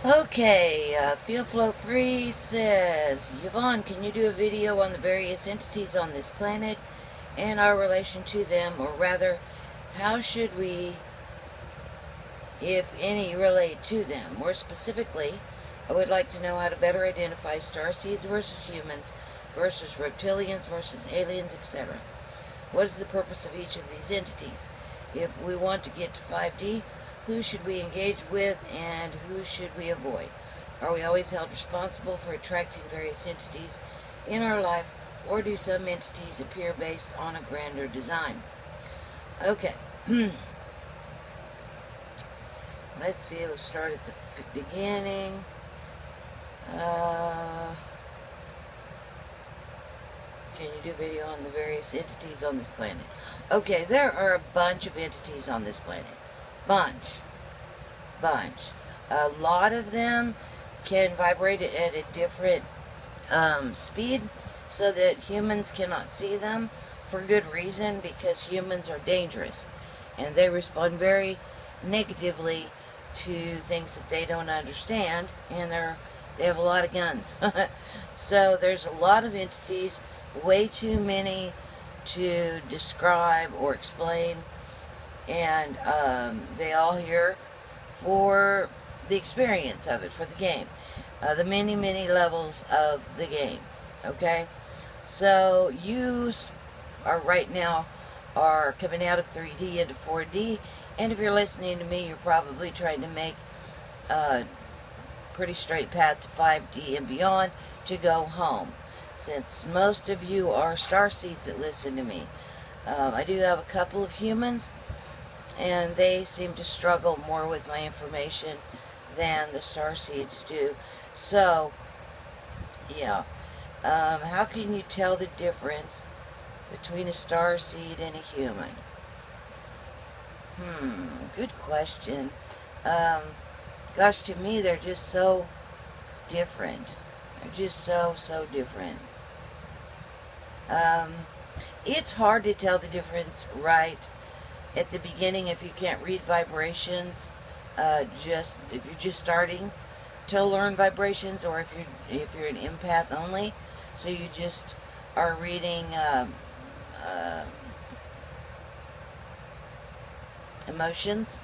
Okay, Feel Flow Free says, Yvonne, can you do a video on the various entities on this planet and our relation to them, or rather, how should we, if any, relate to them? More specifically, I would like to know how to better identify starseeds versus humans versus reptilians versus aliens, etc. What is the purpose of each of these entities? If we want to get to 5D, who should we engage with and who should we avoid? Are we always held responsible for attracting various entities in our life, or do some entities appear based on a grander design? Okay. Let's see, let's start at the beginning. Can you do video on the various entities on this planet? Okay, there are a bunch of entities on this planet. Bunch. A lot of them can vibrate at a different speed so that humans cannot see them, for good reason, because humans are dangerous and they respond very negatively to things that they don't understand, and they have a lot of guns. So there's a lot of entities, way too many to describe or explain, and they all here for the experience of it, for the game, the many levels of the game. Okay, so you are right now are coming out of 3D into 4D, and if you're listening to me, you're probably trying to make a pretty straight path to 5D and beyond to go home, since most of you are starseeds that listen to me. I do have a couple of humans, and they seem to struggle more with my information than the starseeds do. So, yeah. How can you tell the difference between a starseed and a human? Good question. Gosh, to me, they're just so different. They're just so different. It's hard to tell the difference right at the beginning if you can't read vibrations. Just if you're just starting to learn vibrations, or if you're an empath only, so you just are reading emotions.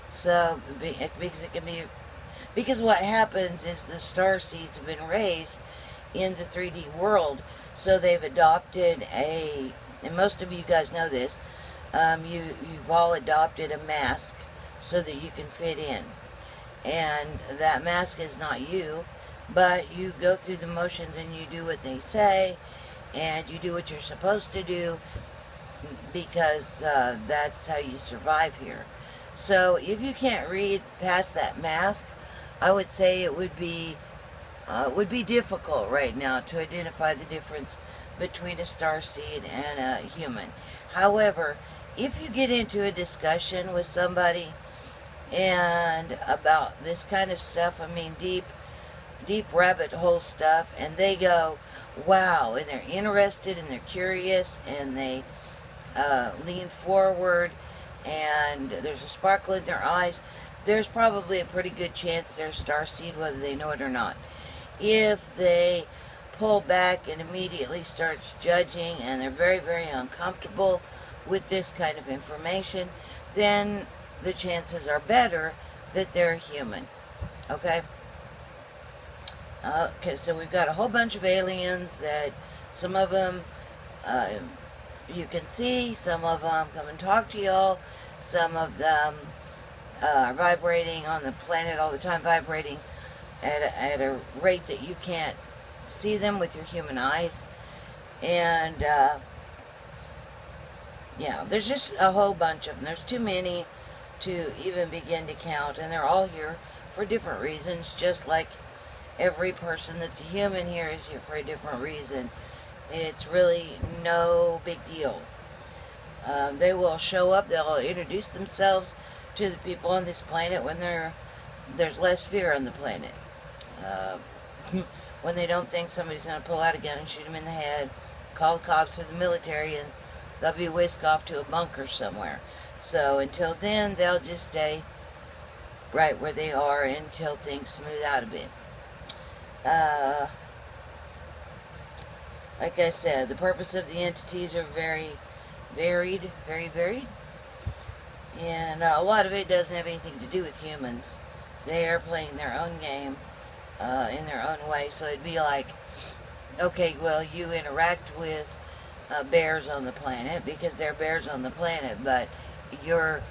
So because it can be, because what happens is the starseeds have been raised in the 3D world, so they've adopted and most of you guys know this, you've all adopted a mask so that you can fit in, and that mask is not you, but you go through the motions and you do what they say, and you do what you're supposed to do, because that's how you survive here. So if you can't read past that mask, I would say it would be difficult right now to identify the difference between a starseed and a human. However, if you get into a discussion with somebody and about this kind of stuff, I mean deep rabbit hole stuff, and they go, wow, and they're interested and they're curious and they lean forward and there's a sparkle in their eyes, there's probably a pretty good chance they're starseed, whether they know it or not. If they pull back and immediately starts judging and they're very uncomfortable with this kind of information, then the chances are better that they're human. Okay? Okay, so we've got a whole bunch of aliens that some of them you can see, some of them come and talk to y'all, some of them are vibrating on the planet all the time, vibrating at a rate that you can't see them with your human eyes. And yeah, there's just a whole bunch of them. There's too many to even begin to count, and they're all here for different reasons, just like every person that's a human here is here for a different reason. It's really no big deal. They will show up, they'll introduce themselves to the people on this planet when there's less fear on the planet. When they don't think somebody's going to pull out a gun and shoot them in the head, call the cops or the military, and they'll be whisked off to a bunker somewhere. So until then, they'll just stay right where they are until things smooth out a bit. Uh, like I said, the purpose of the entities are very varied, and a lot of it doesn't have anything to do with humans. They are playing their own game in their own way. So it'd be like, okay, well, you interact with bears on the planet because they're bears on the planet, but your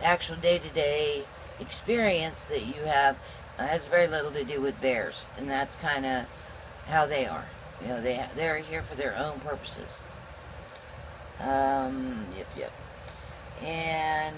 actual day-to-day experience that you have has very little to do with bears, and that's kind of how they are. You know, they're here for their own purposes. Yep. And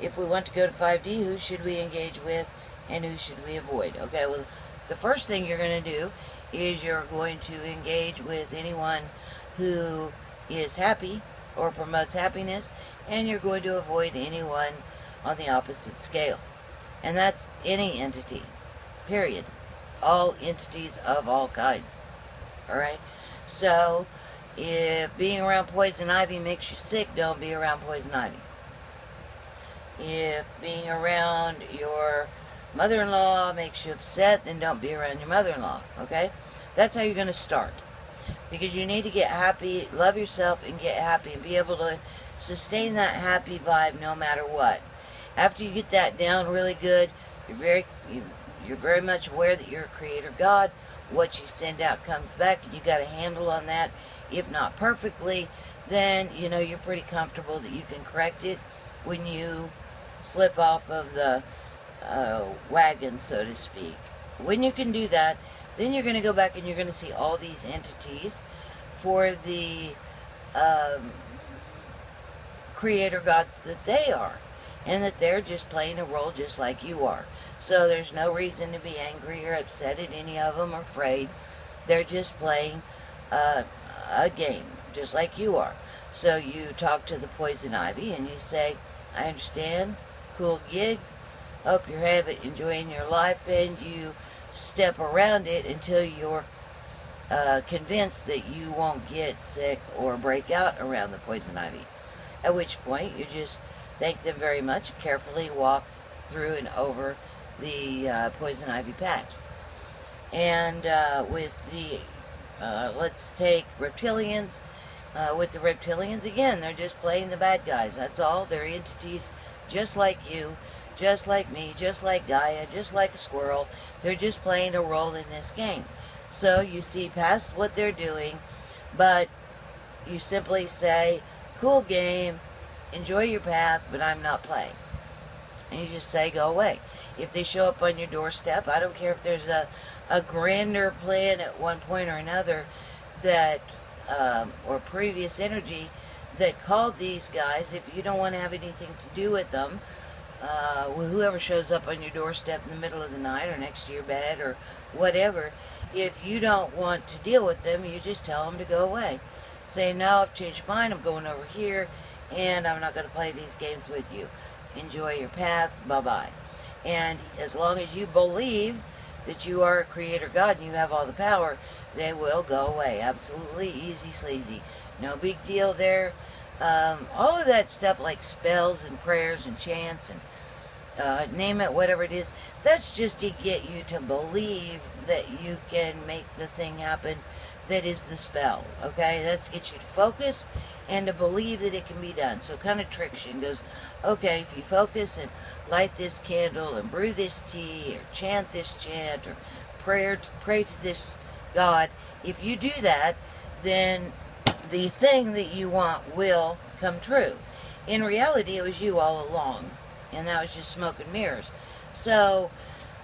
if we want to go to 5D, who should we engage with and who should we avoid? Okay, well, the first thing you're going to do is you're going to engage with anyone who is happy or promotes happiness, and you're going to avoid anyone on the opposite scale. And that's any entity, period. All entities of all kinds. Alright? So, if being around poison ivy makes you sick, don't be around poison ivy. If being around your mother-in-law makes you upset, then don't be around your mother-in-law. Okay? That's how you're going to start. Because you need to get happy, love yourself, and get happy, and be able to sustain that happy vibe no matter what. After you get that down really good, you're very much aware that you're a creator God. What you send out comes back, and you got a handle on that. If not perfectly, then you know you're pretty comfortable that you can correct it when you slip off of the wagon, so to speak. When you can do that, then you're going to go back and you're going to see all these entities for the creator gods that they are, and that they're just playing a role just like you are. So there's no reason to be angry or upset at any of them or afraid. They're just playing a game just like you are. So you talk to the poison ivy and you say, I understand, cool gig, hope you're enjoying your life, and you step around it until you're convinced that you won't get sick or break out around the poison ivy. At which point you just thank them very much, carefully walk through and over the poison ivy patch. And with the, let's take reptilians. With the reptilians, again, they're just playing the bad guys. That's all. They're entities just like you, just like me, just like Gaia, just like a squirrel. They're just playing a role in this game. So you see past what they're doing, but you simply say, cool game, enjoy your path, but I'm not playing. And you just say, go away. If they show up on your doorstep, I don't care if there's a grander plan at one point or another that, or previous energy that called these guys. If you don't want to have anything to do with them, whoever shows up on your doorstep in the middle of the night or next to your bed or whatever, if you don't want to deal with them, you just tell them to go away. Say, no, I've changed my mind, I'm going over here, and I'm not going to play these games with you. Enjoy your path, bye-bye. And as long as you believe that you are a creator God and you have all the power, they will go away. Absolutely easy sleazy. No big deal there. All of that stuff like spells and prayers and chants and name it, whatever it is, that's just to get you to believe that you can make the thing happen that is the spell, okay? That's to get you to focus and to believe that it can be done. So it kind of tricks you and goes, okay, if you focus and light this candle and brew this tea or chant this chant or pray to this God, if you do that, then the thing that you want will come true. In reality, it was you all along, and that was just smoke and mirrors. So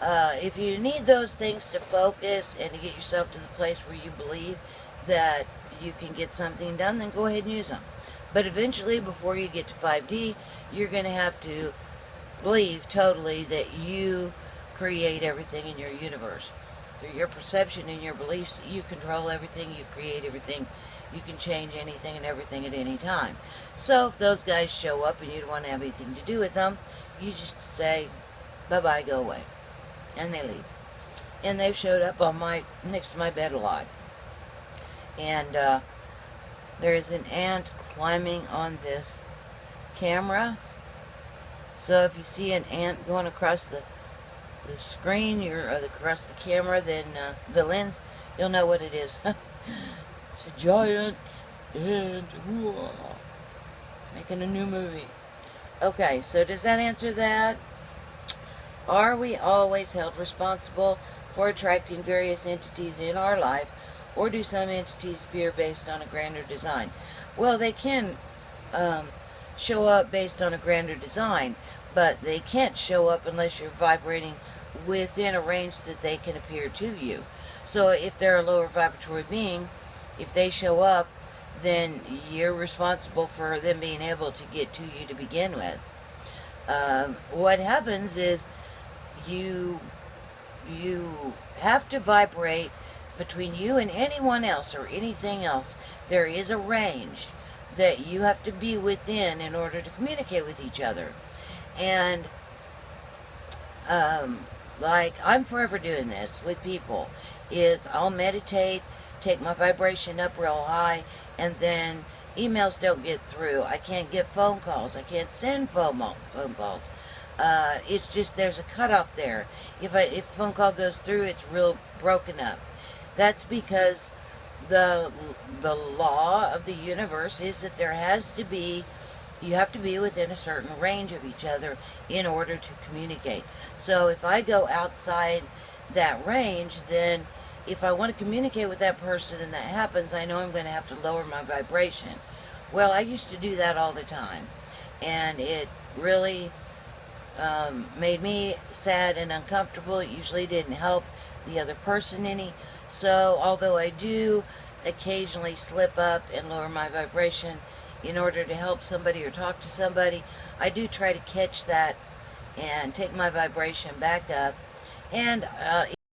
if you need those things to focus and to get yourself to the place where you believe that you can get something done, then go ahead and use them. But eventually, before you get to 5D, you're going to have to believe totally that you create everything in your universe. Through your perception and your beliefs, you control everything, you create everything, you can change anything and everything at any time. So if those guys show up and you don't want to have anything to do with them, you just say, bye-bye, go away. And they leave. And they've showed up on next to my bed a lot. And there is an ant climbing on this camera. So if you see an ant going across the screen, across the camera, then the lens, you'll know what it is. It's a giant ant. Making a new movie. Okay, so does that answer that? Are we always held responsible for attracting various entities in our life, or do some entities appear based on a grander design? Well, they can show up based on a grander design, but they can't show up unless you're vibrating within a range that they can appear to you. So if they're a lower vibratory being, if they show up, then you're responsible for them being able to get to you to begin with. What happens is you have to vibrate between you and anyone else or anything else. There is a range that you have to be within in order to communicate with each other. And like I'm forever doing this with people, is I'll meditate, take my vibration up real high, and then emails don't get through. I can't get phone calls. I can't send phone calls. It's just there's a cutoff there. If the phone call goes through, it's real broken up. That's because the law of the universe is that you have to be within a certain range of each other in order to communicate. So if I go outside that range, then if I want to communicate with that person and that happens, I know I'm going to have to lower my vibration. Well, I used to do that all the time, and it really made me sad and uncomfortable. It usually didn't help the other person any. So although I do occasionally slip up and lower my vibration in order to help somebody or talk to somebody, I do try to catch that and take my vibration back up. And